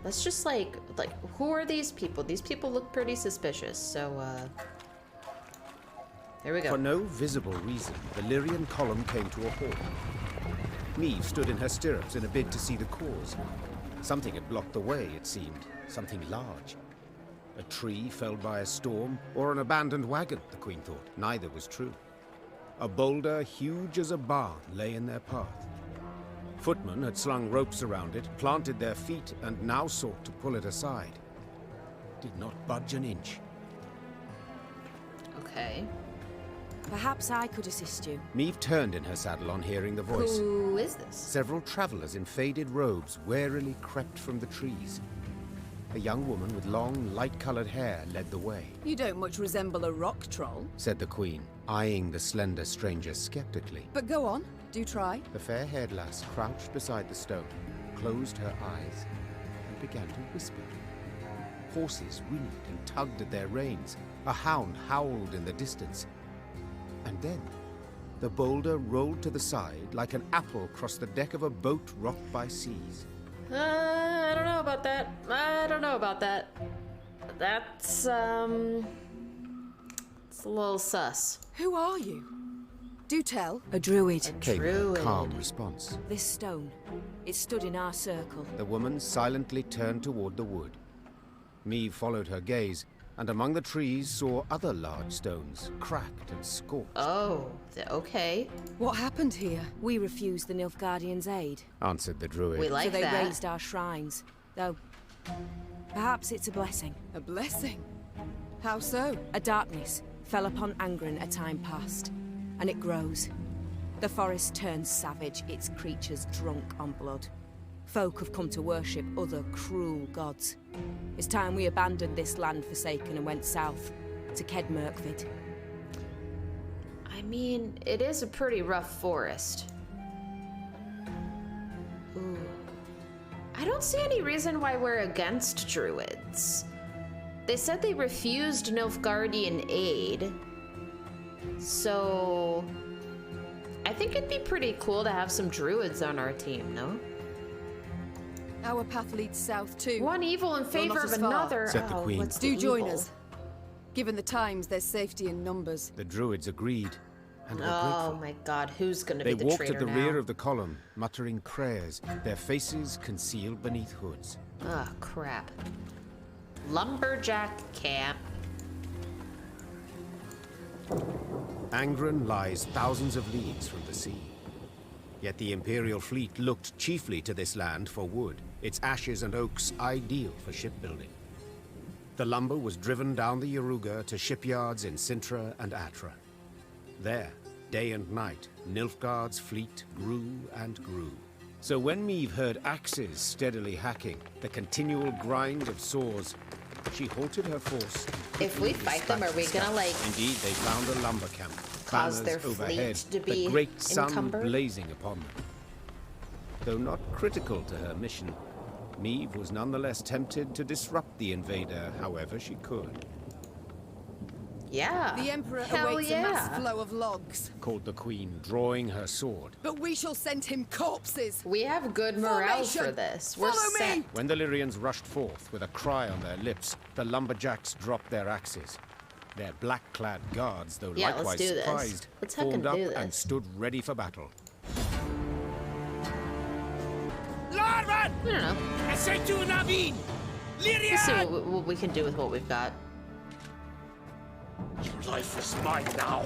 Let's just like, who are these people? These people look pretty suspicious, so, there we go. For no visible reason, the Lyrian column came to a halt. Meve stood in her stirrups in a bid to see the cause. Something had blocked the way, it seemed. Something large. A tree felled by a storm, or an abandoned wagon, the Queen thought. Neither was true. A boulder huge as a barn lay in their path. Footmen had slung ropes around it, planted their feet, and now sought to pull it aside. It did not budge an inch. Okay. Perhaps I could assist you. Meve turned in her saddle on hearing the voice. Who is this? Several travelers in faded robes warily crept from the trees. A young woman with long, light-colored hair led the way. You don't much resemble a rock troll. Said the Queen, eyeing the slender stranger skeptically. But go on, do try. The fair-haired lass crouched beside the stone, closed her eyes, and began to whisper. Horses whinnied and tugged at their reins. A hound howled in the distance. And then, the boulder rolled to the side like an apple across the deck of a boat rocked by seas. I don't know about that. I don't know about that. That's, it's a little sus. Who are you? Do tell. A druid. Came a calm response. This stone, it stood in our circle. The woman silently turned toward the wood. Meve followed her gaze, and among the trees saw other large stones, cracked and scorched. Oh, okay. What happened here? We refused the Nilfgaardians' aid. Answered the druid. We like so they that. raised our shrines. Though, perhaps it's a blessing. A blessing? How so? A darkness fell upon Angren a time past, and it grows. The forest turns savage, its creatures drunk on blood. Folk have come to worship other cruel gods. It's time we abandoned this land forsaken and went south, to Kedmerkvid. I mean, it is a pretty rough forest. Ooh. I don't see any reason why we're against druids. They said they refused Nilfgaardian aid. So I think it'd be pretty cool to have some druids on our team, no? Our path leads south too. One evil in favor not of as far, another. said the Queen. What's Do the join evil? us. Given the times, there's safety in numbers. The druids agreed, and were Oh grateful. my god, who's gonna They be the walked traitor at the now? rear of the column, muttering prayers, their faces concealed beneath hoods. Oh, crap. Lumberjack camp. Angren lies thousands of leagues from the sea. Yet the Imperial fleet looked chiefly to this land for wood, its ashes and oaks ideal for shipbuilding. The lumber was driven down the Yaruga to shipyards in Sintra and Atra. There, day and night, Nilfgaard's fleet grew and grew. So when Meve heard axes steadily hacking, the continual grind of saws, she halted her force. and If we quickly fight them, are we dispatched gonna, scouts. like, Indeed, they found a lumber camp. cause Banners their fleet overhead, to be the great sun encumbered? blazing upon them. Though not critical to her mission, Meve was nonetheless tempted to disrupt the invader however she could. Yeah. The Emperor Hell awaits yeah. a mass flow of logs. Called the Queen, drawing her sword. But we shall send him corpses. We have good morale Formation! for this. We're Follow set. me! When the Lyrians rushed forth with a cry on their lips, the lumberjacks dropped their axes. Their black-clad guards, though Yeah, let's likewise do this. surprised, Let's heckin' formed up do and this. stood ready for battle. I don't know. Let's see Lyrian! what we can do with what we've got. Your life is mine now.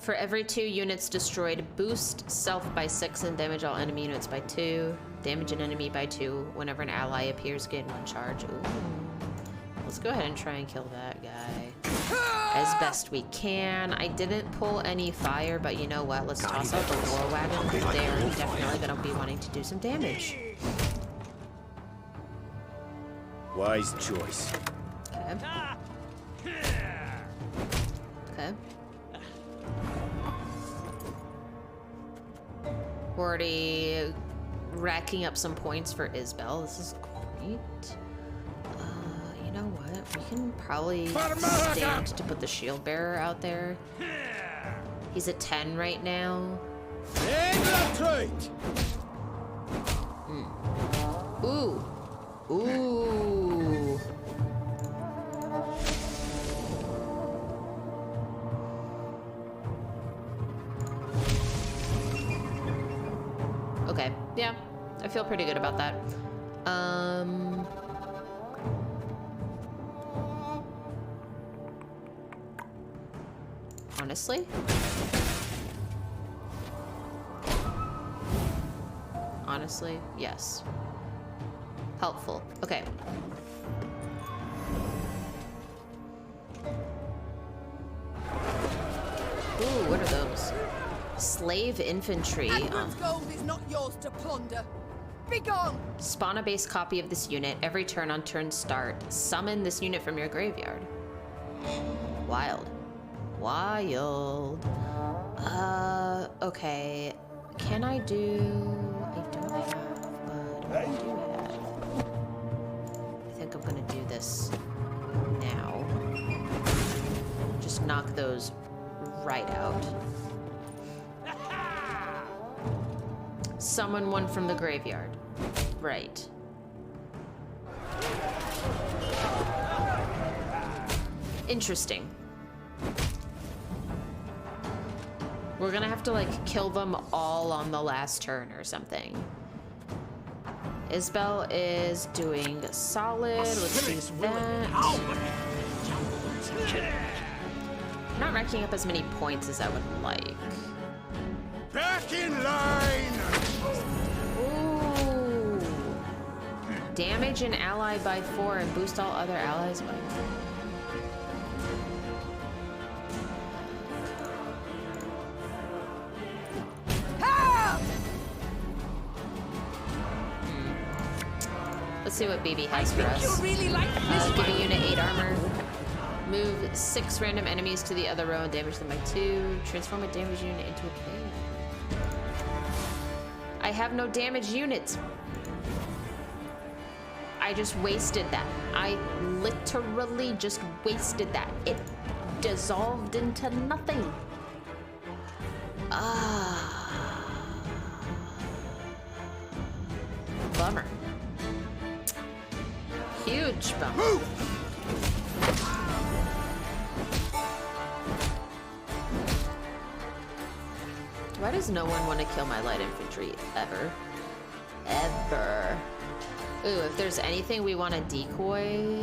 For every 2 units destroyed, boost self by 6 and damage all enemy units by 2. Damage an enemy by 2. Whenever an ally appears, gain 1 charge. Ooh. Let's go ahead and try and kill that guy as best we can. I didn't pull any fire, but you know what? Let's toss out the war wagon. They're definitely going to be wanting to do some damage. Wise choice. Okay. Okay. We're already racking up some points for Isbel. This is great. You know what? We can probably stand to put the shield bearer out there. He's at 10 right now. Ooh. Ooh. Okay, yeah, I feel pretty good about that. Honestly? Honestly, yes. Helpful. Okay. Ooh, what are those? Slave infantry. Angren's gold is not yours to plunder. Begone! Spawn a base copy of this unit every turn on turn start. Summon this unit from your graveyard. Wild. Wild. Okay. Can I do... I don't have, but I do have. I think I'm gonna do this now. Just knock those right out. Summon one from the graveyard. Right. Interesting. We're gonna have to, like, kill them all on the last turn or something. Isbel is doing solid. Let's do that. I'm not racking up as many points as I would like. Back in line! Ooh. Damage an ally by 4 and boost all other allies by 4. Let's see what BB has for us. Really like Giving unit 8 armor. Move 6 random enemies to the other row and damage them by 2. Transform a damaged unit into a cave. I have no damaged units. I just wasted that. I literally just wasted that. It dissolved into nothing. Bummer. Huge bummer. Move! Why does no one want to kill my light infantry ever? Ever. Ooh, if there's anything we want to decoy...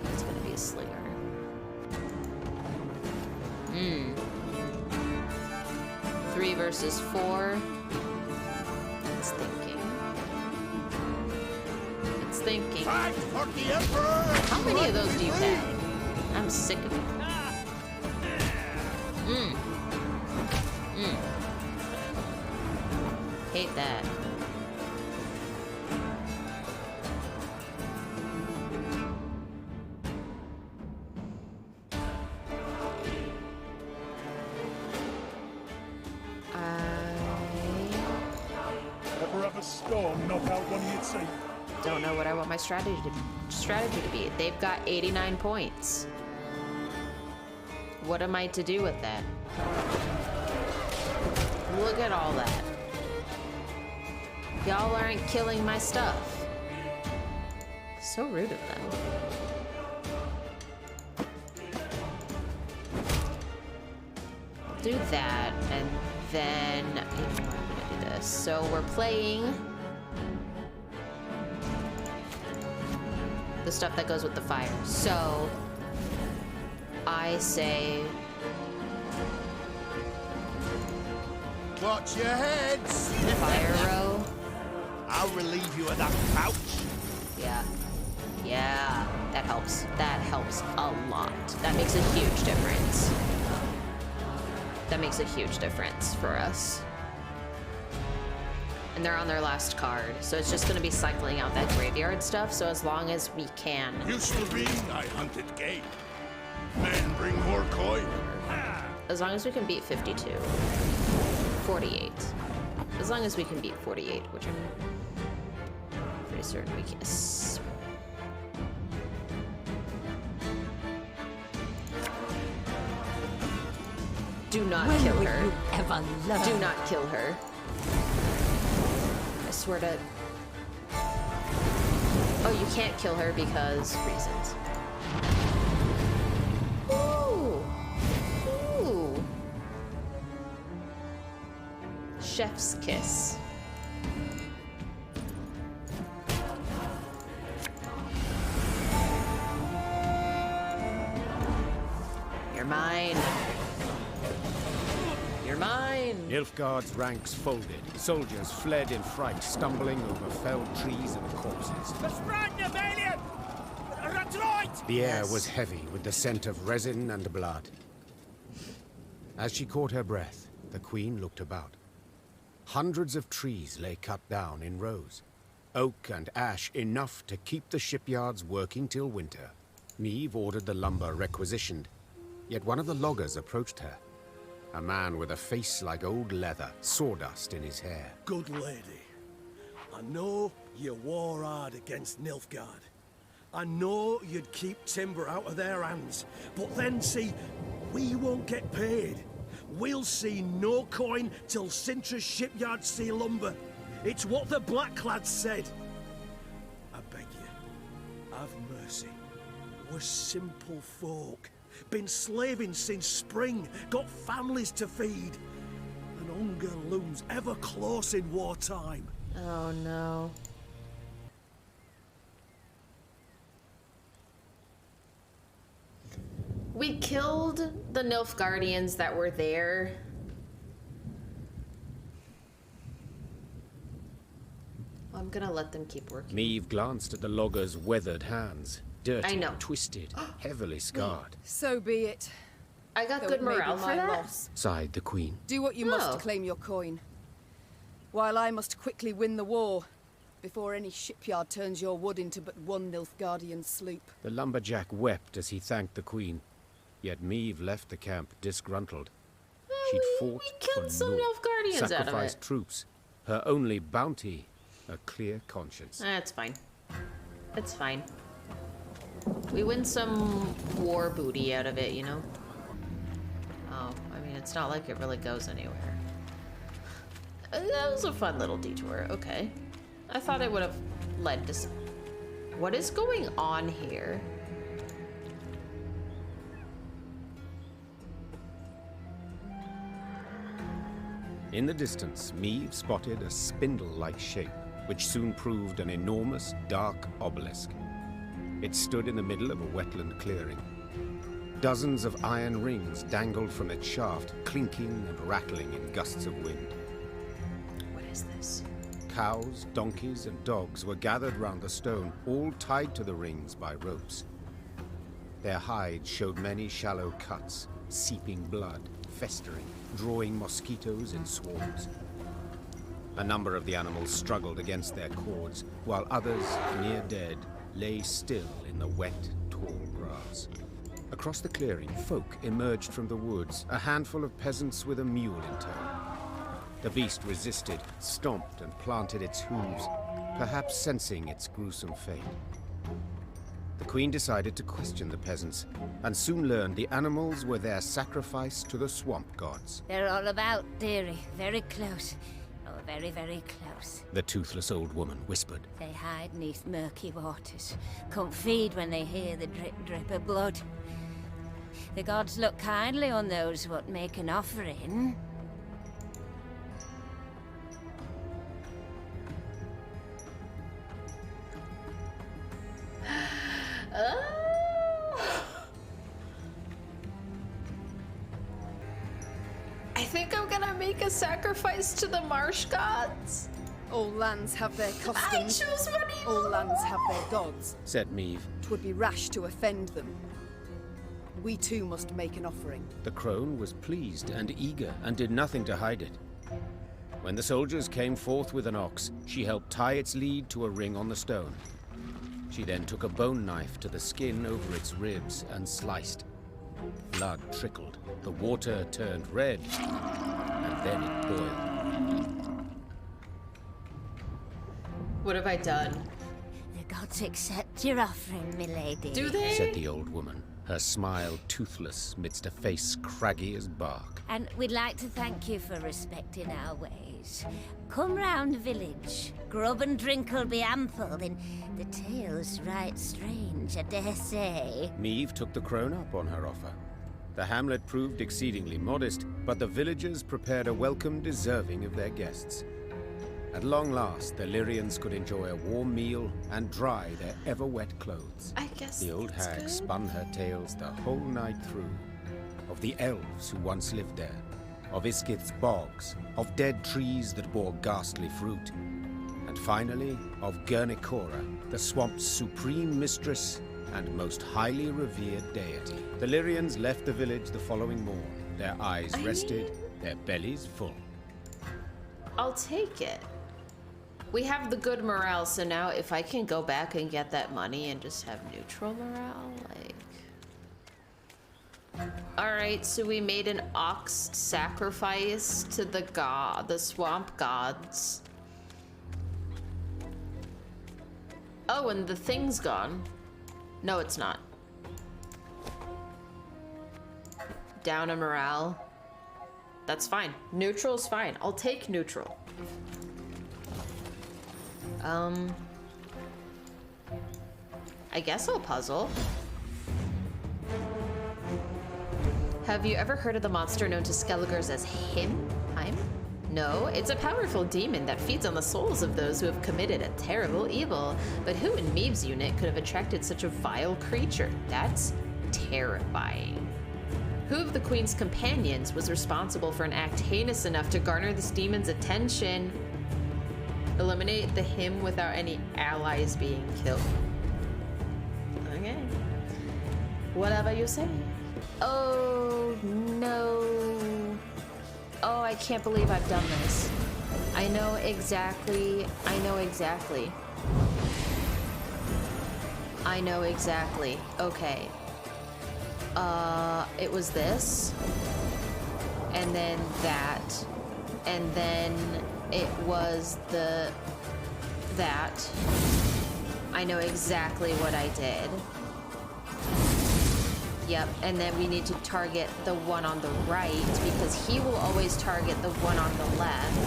It's gonna be a slinger. 3 versus 4. It's thinking. It's thinking. Fight for the Emperor! How many of those do you have? I'm sick of it. Hate that. Ever have a storm knock out one of your team? Don't know what I want my strategy to be. They've got 89 points. What am I to do with that? Look at all that. Y'all aren't killing my stuff. So rude of them. Do that, and then I'm gonna do this. So we're playing the stuff that goes with the fire. So I say, Watch your heads! fire row. I'll relieve you of that pouch. Yeah. Yeah. That helps. That helps a lot. That makes a huge difference. That makes a huge difference for us. And they're on their last card, so it's just gonna be cycling out that graveyard stuff, so as long as we can. Used to be I hunted game. Men bring more coin. As long as we can beat 52. 48. As long as we can beat 48, which I'm pretty certain we can. Yes. Do not When kill will her. you ever learn? Do not kill her. I swear to... Oh, you can't kill her because reasons. Ooh. Ooh. Chef's kiss. You're mine. You're mine. Nilfgaard's ranks folded. Soldiers fled in fright, stumbling over felled trees and corpses. The air was heavy with the scent of resin and blood. As she caught her breath, the queen looked about. Hundreds of trees lay cut down in rows. Oak and ash enough to keep the shipyards working till winter. Meve ordered the lumber requisitioned. Yet one of the loggers approached her. A man with a face like old leather, sawdust in his hair. Good lady, I know you war hard against Nilfgaard. I know you'd keep timber out of their hands, but then see, we won't get paid. We'll see no coin till Sintra's shipyards see lumber. It's what the Blacklads said. I beg you, have mercy. We're simple folk. Been slaving since spring, got families to feed. And hunger looms ever close in wartime. Oh no. We killed the Nilfgaardians that were there. I'm gonna let them keep working. Meve glanced at the logger's weathered hands. Dirty, I know. twisted, heavily scarred. So be it. I got Though good it may be morale for my that. loss. Sighed the queen. Do what you must Oh. to claim your coin. While I must quickly win the war, before any shipyard turns your wood into but one Nilfgaardian sloop. The lumberjack wept as he thanked the queen. Yet Meve left the camp disgruntled. She'd fought we killed for some naught, Nilfgaardians out of sacrificed it. troops. Her only bounty, a clear conscience. That's fine. It's fine. We win some war booty out of it, you know? Oh, I mean, it's not like it really goes anywhere. That was a fun little detour. Okay. I thought it would have led to some... What is going on here? In the distance, Meve spotted a spindle-like shape, which soon proved an enormous, dark obelisk. It stood in the middle of a wetland clearing. Dozens of iron rings dangled from its shaft, clinking and rattling in gusts of wind. What is this? Cows, donkeys, and dogs were gathered round the stone, all tied to the rings by ropes. Their hides showed many shallow cuts, seeping blood, festering, drawing mosquitoes in swarms. A number of the animals struggled against their cords, while others, near dead, lay still in the wet, tall grass. Across the clearing, folk emerged from the woods, a handful of peasants with a mule in tow. The beast resisted, stomped and planted its hooves, perhaps sensing its gruesome fate. The queen decided to question the peasants, and soon learned the animals were their sacrifice to the swamp gods. They're all about, dearie. Very close. Oh, very, very close. The toothless old woman whispered. They hide neath murky waters. Come feed when they hear the drip, drip of blood. The gods look kindly on those what make an offering. I think I'm gonna make a sacrifice to the marsh gods. All lands have their I customs. choose one evil. All lands have their gods. Said Meve. 'Twould be rash to offend them. We too must make an offering. The crone was pleased and eager, and did nothing to hide it. When the soldiers came forth with an ox, she helped tie its lead to a ring on the stone. She then took a bone knife to the skin over its ribs and sliced. Blood trickled, the water turned red, and then it boiled. What have I done? The gods accept your offering, milady. Do they? Said the old woman. her smile toothless midst a face craggy as bark. And we'd like to thank you for respecting our ways. Come round the village. Grub and drink'll be ample, and the tale's right strange, I dare say. Meve took the crone up on her offer. The hamlet proved exceedingly modest, but the villagers prepared a welcome deserving of their guests. At long last, the Lyrians could enjoy a warm meal and dry their ever-wet clothes. I guess The old that's hag good. spun her tales the whole night through. Of the elves who once lived there, of Iskith's bogs, of dead trees that bore ghastly fruit, and finally, of Gernicora, the swamp's supreme mistress and most highly revered deity. The Lyrians left the village the following morn, their eyes rested, their bellies full. I'll take it. We have the good morale, so now if I can go back and get that money and just have neutral morale, like... Alright, so we made an ox sacrifice to the swamp gods. Oh, and the thing's gone. No, it's not. Down a morale. That's fine. Neutral's fine. I'll take neutral. I guess I'll puzzle. Have you ever heard of the monster known to Skelligers as Him? No, it's a powerful demon that feeds on the souls of those who have committed a terrible evil. But who in Meve's unit could have attracted such a vile creature? That's terrifying. Who of the Queen's companions was responsible for an act heinous enough to garner this demon's attention? Eliminate the Him without any allies being killed. Okay. Whatever you say. Oh, no. Oh, I can't believe I've done this. I know exactly. Okay. It was this. And then that. And then it was that. I know exactly what I did. Yep, and then we need to target the one on the right because he will always target the one on the left.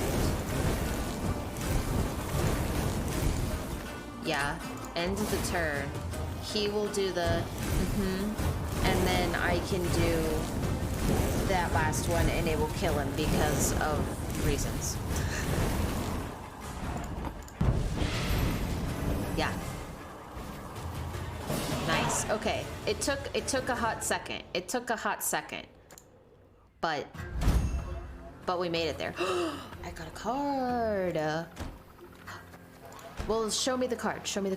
Yeah, end of the turn. He will do the and then I can do that last one and it will kill him because of reasons. Yeah. Nice. Okay. It took a hot second. But we made it there. I got a card. Well, show me the card. Show me the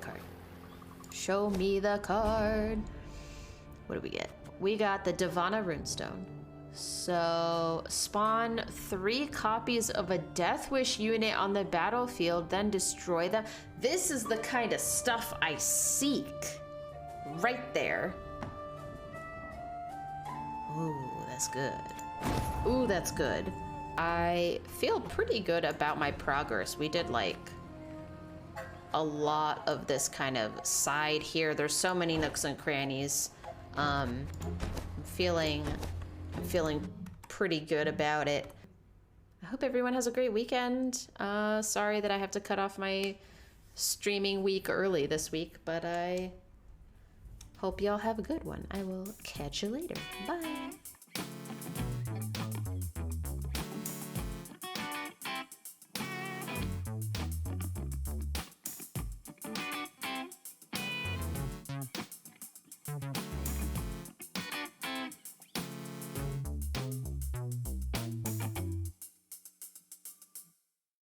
card. What do we get? We got the Divana runestone. So, spawn 3 copies of a Death Wish unit on the battlefield, then destroy them. This is the kind of stuff I seek. Right there. Ooh, that's good. Ooh, that's good. I feel pretty good about my progress. We did like a lot of this kind of side here. There's so many nooks and crannies. I'm feeling pretty good about it. I hope everyone has a great weekend. Sorry that I have to cut off my streaming week early this week, but I hope y'all have a good one. I will catch you later. Bye.